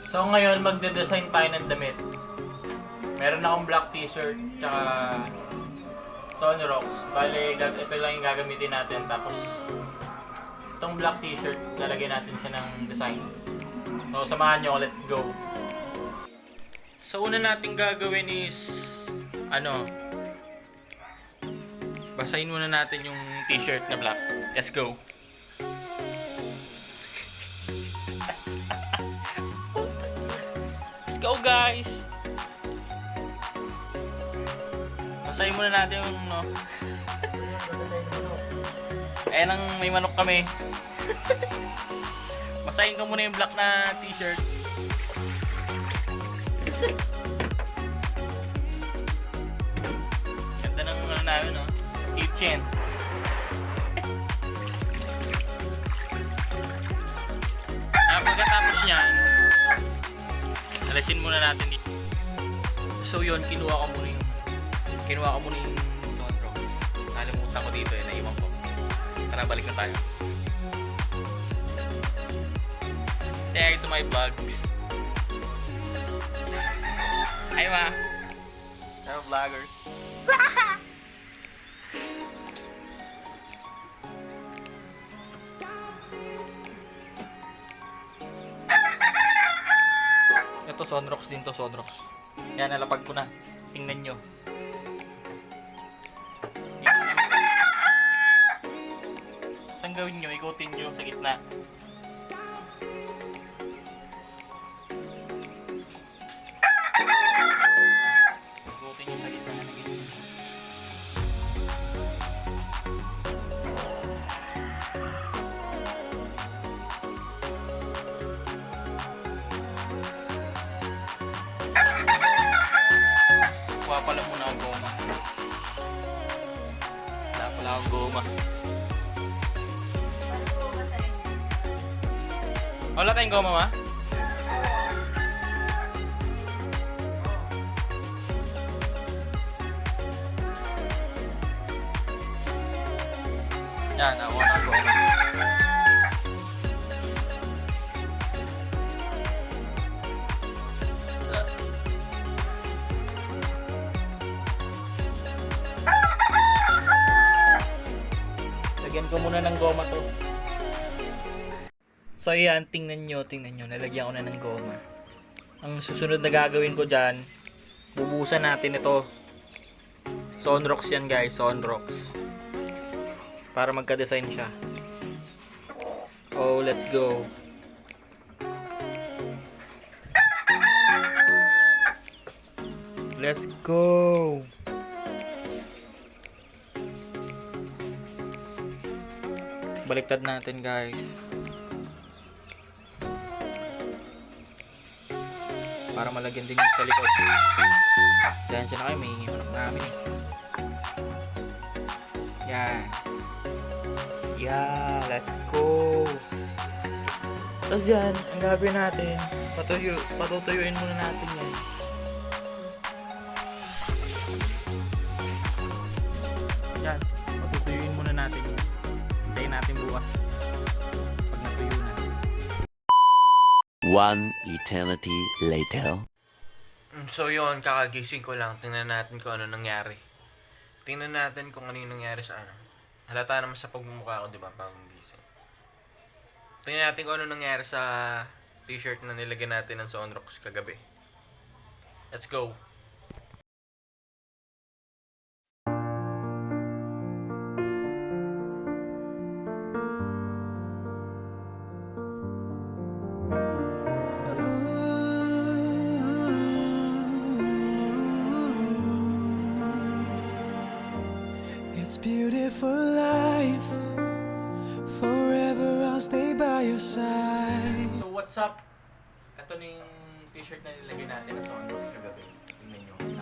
So ngayon, magde-design tayo ng damit. Meron akong black t-shirt, tsaka Sonrox. Bale, ito lang yung gagamitin natin. Tapos, itong black t-shirt, lalagyan natin siya ng design. So, samahan nyo, let's go. So, una natin gagawin is, basahin muna natin yung t-shirt na black. Let's go. Let's go, guys! Basahin muna natin yung Ayan ang may manok kami. Basahin ko muna yung black na t-shirt. Ganda ng namin, no? Kitchen. Pagkatapos niyan, alisin muna natin dito. So yun, kinuha ko muna yung Sonrox. Nalimutan ko dito, naiwan ko. Tara, balik na tayo. Say to my vlogs. Hi, ma. Hello, vloggers. Ito, Sonrox din to, Sonrox. Yan, nalapag ko na. Tingnan nyo. Saan gawin nyo? Ikutin nyo sa gitna. Ikutin nyo sa gitna. Kuha pala muna ang goma. Wala pala ang goma. Wala tayong goma, ma? Yan, ako na goma. Lagyan ko muna ng goma to. So ayan, tingnan nyo, nalagyan ko na ng goma. Ang susunod na gagawin ko dyan, bubusan natin ito. Sonrox yan, guys, Sonrox. Para magka-design siya. Oh, let's go. Let's go. Baliktad natin, guys. Para malagyan din yung sa likod. Diyan siya na kayo, may manok namin eh. Yan. Yeah, let's go. Tapos yan, ang gagawin natin, patutuyuin muna natin yan. Yan, patutuyuin muna natin yan. Hintayin natin bukas. Pag natuyo na. One eternity later. So yun, kakagising ko lang. Tingnan natin kung ano nangyari. Tingnan natin kung ano yung nangyari sa ano. Halata naman sa pagmumukha ko, di ba? Bagong gising. Tingnan natin kung ano nangyari sa t-shirt na nilagyan natin ng Sonrox kagabi. Let's go! It's beautiful life. Forever I'll stay by your side. So what's up? Ito na yung t-shirt na nilagay natin sa Sonrox kagabi. Tingnan nyo.